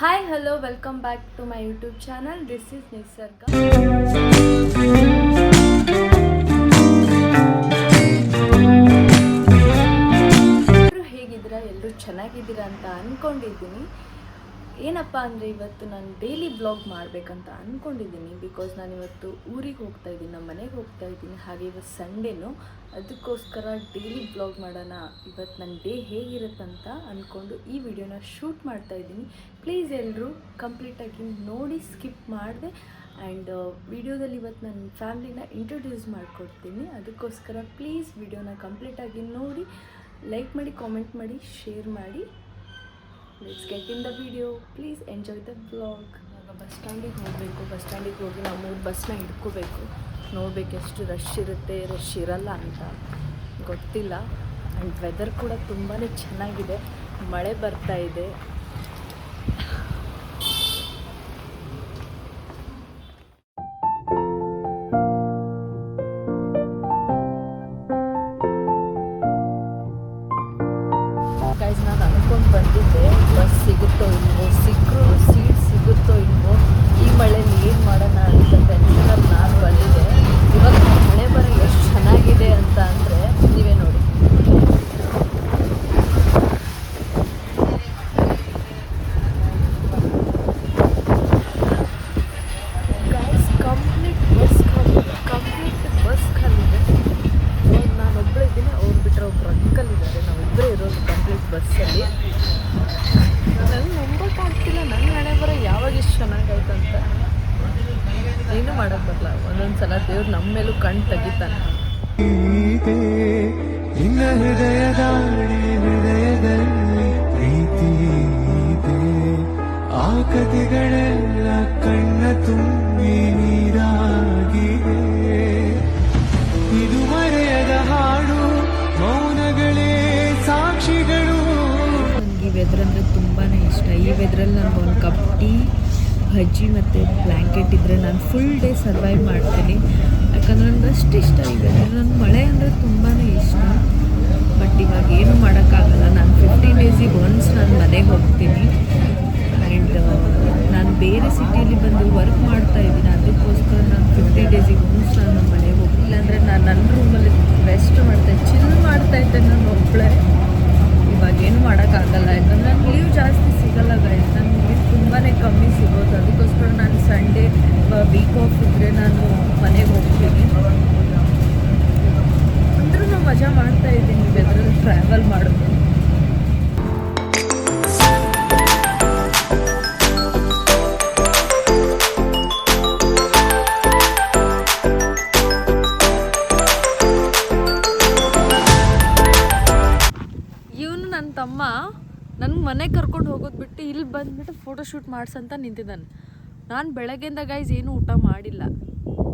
Hi hello welcome back to my YouTube channel. This is Nisarga. ಎಲ್ಲರೂ ಹೇಗಿದ್ದೀರಾ? ಎಲ್ಲರೂ ಚೆನ್ನಾಗಿದ್ದೀರಾ ಅಂತ ಅಂದ್ಕೊಂಡಿದ್ದೀನಿ. ಏನಪ್ಪ ಅಂದರೆ ಇವತ್ತು ನಾನು ಡೈಲಿ ಬ್ಲಾಗ್ ಮಾಡಬೇಕಂತ ಅಂದ್ಕೊಂಡಿದ್ದೀನಿ. ಬಿಕಾಸ್ ನಾನು ಇವತ್ತು ಊರಿಗೆ ಹೋಗ್ತಾ ಇದ್ದೀನಿ, ನಮ್ಮ ಮನೆಗೆ ಹೋಗ್ತಾ ಇದ್ದೀನಿ. ಹಾಗೆ ಇವತ್ತು ಸಂಡೇನು, ಅದಕ್ಕೋಸ್ಕರ ಡೈಲಿ ಬ್ಲಾಗ್ ಮಾಡೋಣ, ಇವತ್ತು ನನ್ನ ಡೇ ಹೇಗಿರುತ್ತಂತ ಅಂದ್ಕೊಂಡು ಈ ವಿಡಿಯೋನ ಶೂಟ್ ಮಾಡ್ತಾ ಇದ್ದೀನಿ. ಪ್ಲೀಸ್ ಎಲ್ಲರೂ ಕಂಪ್ಲೀಟಾಗಿ ನೋಡಿ, ಸ್ಕಿಪ್ ಮಾಡಿದೆ. ಆ್ಯಂಡ್ ವಿಡಿಯೋದಲ್ಲಿ ಇವತ್ತು ನನ್ನ ಫ್ಯಾಮ್ಲಿನ ಇಂಟ್ರೊಡ್ಯೂಸ್ ಮಾಡಿಕೊಡ್ತೀನಿ. ಅದಕ್ಕೋಸ್ಕರ ಪ್ಲೀಸ್ ವಿಡಿಯೋನ ಕಂಪ್ಲೀಟಾಗಿ ನೋಡಿ, ಲೈಕ್ ಮಾಡಿ, ಕಾಮೆಂಟ್ ಮಾಡಿ, ಶೇರ್ ಮಾಡಿ. Let's get in the video. Please enjoy the blog. ಇವಾಗ ಬಸ್ ಸ್ಟ್ಯಾಂಡಿಗೆ ಹೋಗಬೇಕು. ಬಸ್ ಸ್ಟ್ಯಾಂಡಿಗೆ ಹೋಗಿ ನಾವು 3 ಬಸ್ನ ಹಿಡ್ಕೋಬೇಕು. ನೋಡಬೇಕು ಎಷ್ಟು ರಶ್ ಇರುತ್ತೆ, ರಶ್ ಇರಲ್ಲ ಅಂತ ಗೊತ್ತಿಲ್ಲ. ಆ್ಯಂಡ್ ವೆದರ್ ಕೂಡ ತುಂಬಾ ಚೆನ್ನಾಗಿದೆ, ಮಳೆ ಬರ್ತಾ ಇದೆ. ಗೈಸ್, ನಾನು ಅಂದ್ಕೊಂಡು ಬಂದಿದ್ದೆ ಬಸ್ ಸಿಗುತ್ತೋ ಇಲ್ವೋ, ಸಿಕ್ಕರು ಸೀಟ್ ಸಿಗುತ್ತೋ ಇಲ್ವೋ, ಈ ಮಳೆಯಲ್ಲಿ ಏನು ಮಾಡೋಣ ಅಂತ ಟೆನ್ಷನಲ್ಲಿ ನಾನು ಬಂದಿದ್ದೆ. ಇವಾಗ ಮಳೆ ಬರೋ ಎಷ್ಟು ಚೆನ್ನಾಗಿದೆ ಅಂತ ಅಂದರೆ ನೀವೇ ನೋಡಿ. ಗೈಸ್, ಕಂಪ್ಲೀಟ್ ಬಸ್ ಖಾಲಿದೆ. ಇವಾಗ ನಾನು ಒಬ್ಬಳೇ ಇದ್ದೀನಿ, ಅವ್ರು ಬಿಟ್ಟರೆ ಒಬ್ರು ಅಂಕಲ್ ಇದ್ದಾರೆ. ನಾವಿಬ್ಬರೇ ಇರೋದು ಕಂಪ್ಲೀಟ್ ಬಸ್ಸಲ್ಲಿ. ನನಗೆ ನಂಬೋಕ್ಕಾಗ್ತಿಲ್ಲ ನನ್ನ ಹಣೆ ಬರೋ ಯಾವಾಗ ಇಷ್ಟು ಚೆನ್ನಾಗಾಯ್ತಂತ. ಏನೂ ಮಾಡೋಕ್ಕೆ ಬರಲ್ಲ, ಒಂದೊಂದು ಸಲ ದೇವ್ರು ನಮ್ಮ ಮೇಲೂ ಕಣ್ಣು ತೆಗಿತಾನೆ. ಹೃದಯದಲ್ಲಿ ಪ್ರೀತಿ ಇದೆ, ಆ ಕಥೆಗಳೆಲ್ಲ ಕಣ್ಣ ತುಂಬಿ ನೀರಾಗಿದೆ. ಇದು ಮರೆಯದ ಹಾಡು, ಮೌನಗಳೇ ಸಾಕ್ಷಿಗಳು. ನನಗೆ ಈ ವೆದರ್ ಅಂದರೆ ತುಂಬಾ ಇಷ್ಟ. ಈ ವೆದ್ರಲ್ಲಿ ನನಗೆ ಒಂದು ಕಪ್ ಟೀ, ಬಜ್ಜಿ ಮತ್ತು ಬ್ಲ್ಯಾಂಕೆಟ್ ಇದ್ದರೆ ನಾನು ಫುಲ್ ಡೇ ಸರ್ವೈವ್ ಮಾಡ್ತೀನಿ. ಯಾಕಂದರೆ ನನಗೆ ಅಷ್ಟು ಇಷ್ಟ ಈ ವೆದರ್. ನನಗೆ ಮಳೆ ಅಂದರೆ ತುಂಬಾ ಇಷ್ಟ. ಬಟ್ ಇವಾಗ ಏನೂ ಮಾಡೋಕ್ಕಾಗಲ್ಲ. ನಾನು 15 ಡೇಸಿಗೆ ಒನ್ಸ್ ನಾನು ಮನೆಗೆ ಹೋಗ್ತೀನಿ. ಆ್ಯಂಡ್ ನಾನು ಬೇರೆ ಸಿಟಿಯಲ್ಲಿ ಬಂದು ವರ್ಕ್ ಮಾಡ್ತಾಯಿದ್ದೀನಿ. ಅದಕ್ಕೋಸ್ಕರ ನಾನು 15 ಡೇಸಿಗೆ ಒನ್ಸ್ ನಾನು ನಮ್ಮ ಮನೆಗೆ ಹೋಗ್ತಿಲ್ಲ. ಅಂದರೆ ನಾನು ನನ್ನ ರೂಮಲ್ಲಿ ರೆಸ್ಟ್ ಮಾಡ್ತಾಯಿದ್ದೆ, ಚಿಲ್ ಮಾಡ್ತಾಯಿದ್ದೆ ನಾನು ಒಬ್ಬಳೇ. ಇವಾಗ ಏನು ಮಾಡೋಕ್ಕಾಗಲ್ಲ, ಯಾಕಂದರೆ ನನಗೆ ಲೀವ್ ಜಾಸ್ತಿ ಸಿಗೋಲ್ಲ ಗೈಸ್. ನನಗೆ ಲೀವ್ ತುಂಬಾ ಕಮ್ಮಿ ಸಿಗೋದು. ಅದಕ್ಕೋಸ್ಕರ ನಾನು ಸಂಡೇ ವೀಕ್ ಆಫ್ ಇದ್ದರೆ ನಾನು ಮನೆಗೆ ಹೋಗ್ತೀನಿ. ಅಂದರೂ ನಾನು ಮಜಾ ಮಾಡ್ತಾಯಿದ್ದೀನಿ ವೆದರಲ್ಲಿ ಟ್ರಾವೆಲ್ ಮಾಡೋದು. ಇವನು ನನ್ನ ತಮ್ಮ ನನಗೆ ಮನೆಗೆ ಕರ್ಕೊಂಡು ಹೋಗೋದು ಬಿಟ್ಟು ಇಲ್ಲಿ ಬಂದುಬಿಟ್ಟು ಫೋಟೋಶೂಟ್ ಮಾಡ್ಸಂತ ನಿಂತಿದ್ದಾನೆ. ನಾನು ಬೆಳಗ್ಗೆಯಿಂದ ಗೈಸ್ ಏನೂ ಊಟ ಮಾಡಿಲ್ಲ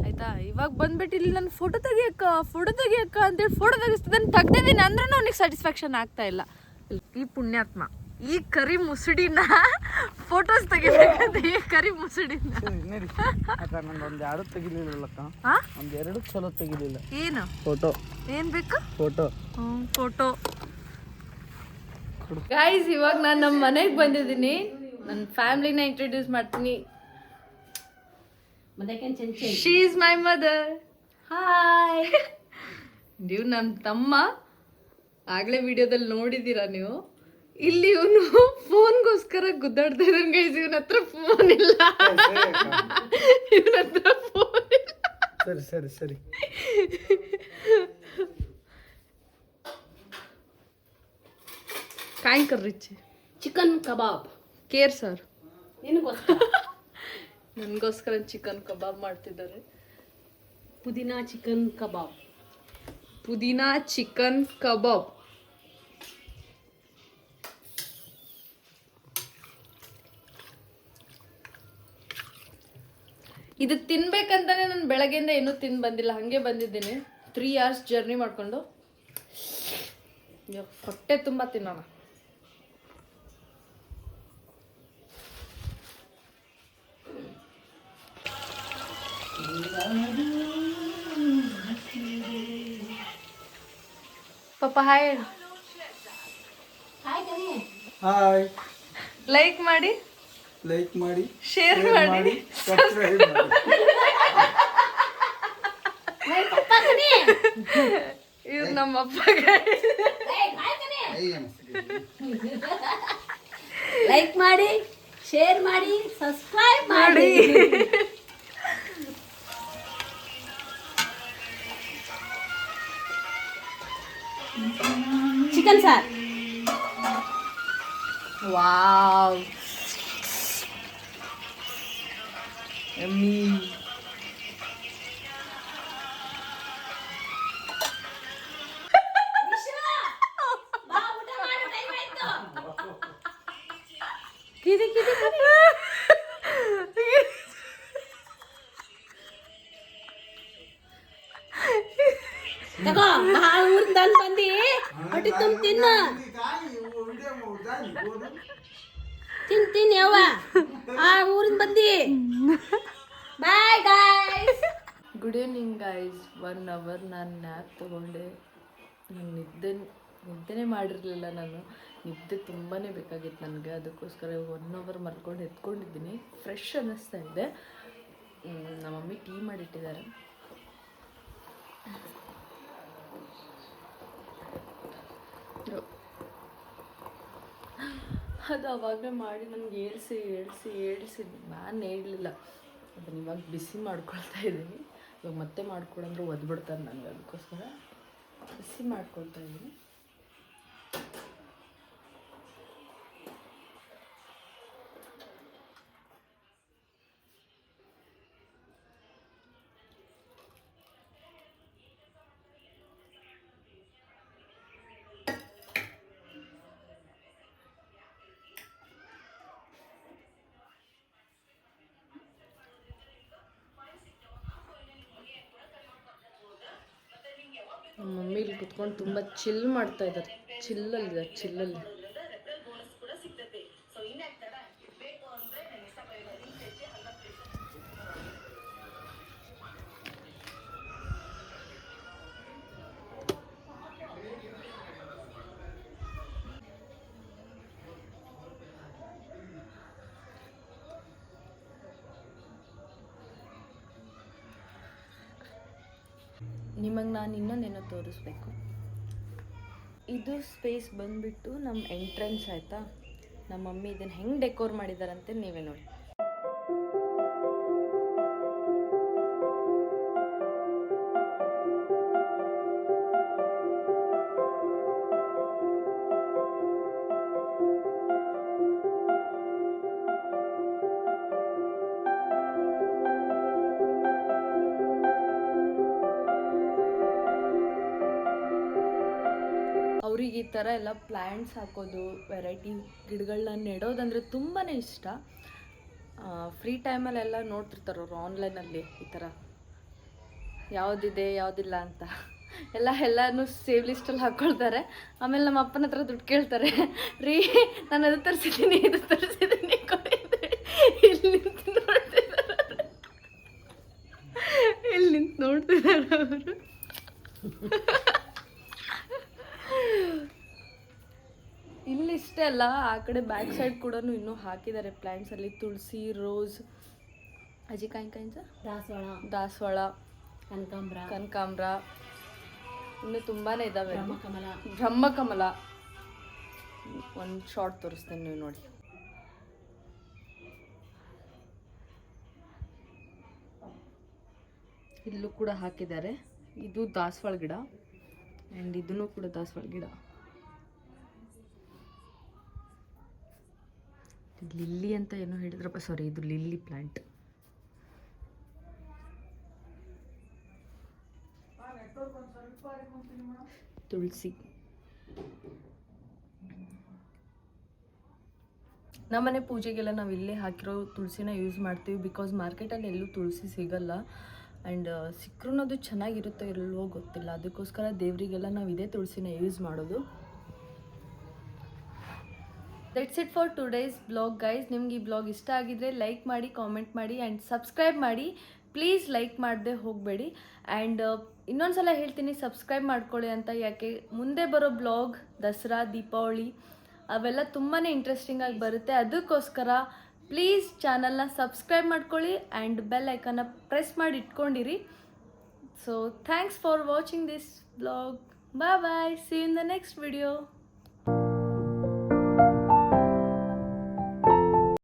ಆಯಿತಾ. ಇವಾಗ ಬಂದುಬಿಟ್ಟು ಇಲ್ಲಿ ನಾನು ಫೋಟೋ ತೆಗಿಯಕ್ಕ ಅಂತೇಳಿ ಫೋಟೋ ತೆಗಿಸ್ತಿದ್ದಾನೆ. ತೆಗ್ದಿದ್ದೀನಿ ಅಂದ್ರೂ ಅವನಿಗೆ ಸ್ಯಾಟಿಸ್ಫ್ಯಾಕ್ಷನ್ ಆಗ್ತಾಯಿಲ್ಲ. ಈ ಪುಣ್ಯಾತ್ಮ ಈ ಕರಿ ಮುಸುಡಿನ ಫೋಟೋಸ್ ತೆಗಿಬೇಕಂತ, ಈ ಕರಿ ಮುಸುಡಿನ ಒಂದೆರಡು ತೆಗಿಲಿಲ್ಲಕ್ಕ, ಒಂದೆರಡು ಚಲೋ ತೆಗಿಲಿಲ್ಲ. ಏನು ಫೋಟೋ ಏನು ಬೇಕು? ಫೋಟೋ ಗೈಸ್, ಇವಾಗ ನಾನು ನಮ್ಮ ಮನೆಗೆ ಬಂದಿದ್ದೀನಿ. ನನ್ನ ಫ್ಯಾಮ್ಲಿನ ಇಂಟ್ರೊಡ್ಯೂಸ್ ಮಾಡ್ತೀನಿ. She is my mother. Hi. ನೀವು ನನ್ನ ತಮ್ಮ, ಆಗಲೇ ವಿಡಿಯೋದಲ್ಲಿ ನೋಡಿದ್ದೀರಾ ನೀವು. ಇಲ್ಲಿ ಇವನು ಫೋನ್ಗೋಸ್ಕರ ಗುದ್ದಾಡ್ತಾ ಇದ್ದಾನೆ ಗೈಸ್. ಇವನ ಹತ್ರ ಫೋನ್ ಇಲ್ಲ, ಇವನ ಹತ್ರ ಫೋನ್ ಇಲ್ಲ. ಸರಿ काय कर रही थी? ಚಿಕನ್ ಕಬಾಬ್. ಕೇರ್ ಸರ್, ನನಗೋಸ್ಕರ ಚಿಕನ್ ಕಬಾಬ್ ಮಾಡ್ತಿದ್ದಾರೆ. ಪುದೀನಾ ಚಿಕನ್ ಕಬಾಬ್. ಪುದೀನಾ ಚಿಕನ್ ಕಬಾಬ್. ಇದು ತಿನ್ಬೇಕಂತಾನೆ ನಾನು ಬೆಳಗ್ಗೆಯಿಂದ ಏನೂ ತಿಂದು ಬಂದಿಲ್ಲ, ಹಾಗೆ ಬಂದಿದ್ದೀನಿ. 3 hours ಜರ್ನಿ ಮಾಡಿಕೊಂಡು. ಹೊಟ್ಟೆ ತುಂಬ ತಿನ್ನೋಣ. ಪಾಪ ಹಾಯ್ ಹಾಯ್. ಲೈಕ್ ಮಾಡಿ. ಲೈಕ್ ಮಾಡಿ ಶೇರ್ ಮಾಡಿ ಸಬ್ಸ್ಕ್ರೈಬ್ ಮಾಡಿ ಇವ್ರು ನಮ್ಮಪ್ಪ ಲೈಕ್ ಮಾಡಿ ಶೇರ್ ಮಾಡಿ ಸಬ್ಸ್ಕ್ರೈಬ್ ಮಾಡಿ ಚಿಕನ್ ಸಾರ್ ವಾವ್ ಯಮ್ಮಿ ತಗೋ ಭಾಳ ಊರಿಂದ ಬಂದಿ ಹೊಟ್ಟಿ ತುಂಬ ತಿನ್ನು ತಿನ್ ಯವ್ವ ಆ ಊರಿಂದ ಬಂದಿ bye guys. Good evening guys. 1 hour ನಾನು ನ್ಯಾಪ್ ತೊಗೊಂಡೆ. ನಾನು ನಿದ್ದೆನೇ ಮಾಡಿರಲಿಲ್ಲ. ನಾನು ನಿದ್ದೆ ತುಂಬಾ ಬೇಕಾಗಿತ್ತು ನನಗೆ. ಅದಕ್ಕೋಸ್ಕರ 1 ಅವರ್ ಮಲ್ಕೊಂಡು ಎತ್ಕೊಂಡಿದ್ದೀನಿ. ಫ್ರೆಶ್ ಅನ್ನಿಸ್ತಾ ಇದೆ. ನಮ್ಮ ಮಮ್ಮಿ ಟೀ ಮಾಡಿಟ್ಟಿದ್ದಾರೆ. ಅದು ಅವಾಗಲೇ ಮಾಡಿ ನನಗೆ ಏಳಿಸಿ ನಾನು ಹೇಳಲಿಲ್ಲ. ಅದನ್ನು ಇವಾಗ ಬಿಸಿ ಮಾಡ್ಕೊಳ್ತಾ ಇದ್ದೀನಿ. ಇವಾಗ ಮತ್ತೆ ಮಾಡ್ಕೊಡಂದ್ರೆ ಒದ್ಬಿಡ್ತಾರೆ ನನಗೆ. ಅದಕ್ಕೋಸ್ಕರ ಬಿಸಿ ಮಾಡ್ಕೊಳ್ತಾ ಇದ್ದೀನಿ. ನಮ್ಮ ಮಮ್ಮಿ ಇಲ್ಲಿ ಕುತ್ಕೊಂಡು ತುಂಬ ಚಿಲ್ ಮಾಡ್ತಾ ಇದ್ದಾರೆ. ಚಿಲ್ಲಲ್ಲಿ ನಿಮಗೆ ನಾನು ಇನ್ನೊಂದೇನೋ ತೋರಿಸ್ಬೇಕು. ಇದು ಸ್ಪೇಸ್ ಬಂದುಬಿಟ್ಟು ನಮ್ಮ ಎಂಟ್ರೆನ್ಸ್ ಆಯಿತಾ. ನಮ್ಮ ಮಮ್ಮಿ ಇದನ್ನು ಹೆಂಗೆ ಡೆಕೋರ್ ಮಾಡಿದಾರಂತೆ ನೀವೇ ನೋಡಿ. ಅವ್ರಿಗೆ ಈ ಥರ ಎಲ್ಲ ಪ್ಲ್ಯಾಂಟ್ಸ್ ಹಾಕೋದು, ವೆರೈಟಿ ಗಿಡಗಳನ್ನ ನೆಡೋದಂದರೆ ತುಂಬಾ ಇಷ್ಟ. ಫ್ರೀ ಟೈಮಲ್ಲೆಲ್ಲ ನೋಡ್ತಿರ್ತಾರೆ ಅವರು ಆನ್ಲೈನಲ್ಲಿ ಈ ಥರ ಯಾವುದಿದೆ ಯಾವುದಿಲ್ಲ ಅಂತ ಎಲ್ಲನೂ ಸೇವ್ ಲಿಸ್ಟಲ್ಲಿ ಹಾಕ್ಕೊಳ್ತಾರೆ. ಆಮೇಲೆ ನಮ್ಮ ಅಪ್ಪನ ಹತ್ರ ದುಡ್ಡು ಕೇಳ್ತಾರೆ. ರೀ ನಾನು ಅದು ತರಿಸಿದ್ದೀನಿ ಇದು ತರಿಸಿದ್ದೀನಿ ಇಲ್ಲಿ ನಿಂತು ನೋಡ್ತಿದ್ದಾರೆ ಅವರು. ಇಲ್ಲಿ ಇಷ್ಟೇ ಅಲ್ಲ, ಆ ಕಡೆ ಬ್ಯಾಕ್ ಸೈಡ್ ಕೂಡ ಇನ್ನೂ ಹಾಕಿದ್ದಾರೆ ಪ್ಲ್ಯಾಂಟ್ಸಲ್ಲಿ. ತುಳಸಿ, ರೋಸ್, ಅಜಿಕಾಯಿ ದಾಸವಾಳ, ಕನಕಾಂಬ್ರ ಇನ್ನೂ ತುಂಬಾ ಇದ್ದಾವೆ. ಬ್ರಹ್ಮಕಮಲ ಒಂದು ಶಾರ್ಟ್ ತೋರಿಸ್ತೇನೆ, ನೀವು ನೋಡಿ. ಇಲ್ಲೂ ಕೂಡ ಹಾಕಿದ್ದಾರೆ. ಇದು ದಾಸವಾಳ ಗಿಡ ಆ್ಯಂಡ್ ಇದನ್ನು ಕೂಡ ದಾಸವಾಳ ಗಿಡ. ಲಿಲ್ಲಿ ಅಂತ ಏನೋ ಹೇಳಿದ್ರಪ್ಪ, ಸಾರಿ ಇದು ಲಿಲ್ಲಿ ಪ್ಲ್ಯಾಂಟ್. ತುಳಸಿ. ನಮ್ಮನೆ ಪೂಜೆಗೆಲ್ಲ ನಾವು ಇಲ್ಲೇ ಹಾಕಿರೋ ತುಳಸಿನ ಯೂಸ್ ಮಾಡ್ತೀವಿ. ಬಿಕಾಸ್ ಮಾರ್ಕೆಟಲ್ಲಿ ಎಲ್ಲೂ ತುಳಸಿ ಸಿಗಲ್ಲ. ಆ್ಯಂಡ್ ಸಿಕ್ಕರೂ ಅದು ಚೆನ್ನಾಗಿರುತ್ತೋ ಇಲ್ಲವೋ ಗೊತ್ತಿಲ್ಲ. ಅದಕ್ಕೋಸ್ಕರ ದೇವರಿಗೆಲ್ಲ ನಾವು ಇದೇ ತುಳಸಿನ ಯೂಸ್ ಮಾಡೋದು. That's it for today's blog guys. ನಿಮ್ಗೆ ಈ ಬ್ಲಾಗ್ ಇಷ್ಟ ಆಗಿದ್ರೆ ಲೈಕ್ ಮಾಡಿ, ಕಾಮೆಂಟ್ ಮಾಡಿ ಆ್ಯಂಡ್ ಸಬ್ಸ್ಕ್ರೈಬ್ ಮಾಡಿ. ಪ್ಲೀಸ್ ಲೈಕ್ ಮಾಡದೆ ಹೋಗಬೇಡಿ. ಆ್ಯಂಡ್ ಇನ್ನೊಂದು ಸಲ ಹೇಳ್ತೀನಿ, ಸಬ್ಸ್ಕ್ರೈಬ್ ಮಾಡ್ಕೊಳ್ಳಿ ಅಂತ. ಯಾಕೆ ಮುಂದೆ ಬರೋ ಬ್ಲಾಗ್ ದಸರಾ, ದೀಪಾವಳಿ ಅವೆಲ್ಲ ತುಂಬಾ ಇಂಟ್ರೆಸ್ಟಿಂಗಾಗಿ ಬರುತ್ತೆ. ಅದಕ್ಕೋಸ್ಕರ ಪ್ಲೀಸ್ ಚಾನಲ್ನ ಸಬ್ಸ್ಕ್ರೈಬ್ ಮಾಡ್ಕೊಳ್ಳಿ ಆ್ಯಂಡ್ ಬೆಲ್ ಐಕನ್ನ ಪ್ರೆಸ್ ಮಾಡಿ ಇಟ್ಕೊಂಡಿರಿ. So thanks for watching this blog. Bye bye, see you in the next video.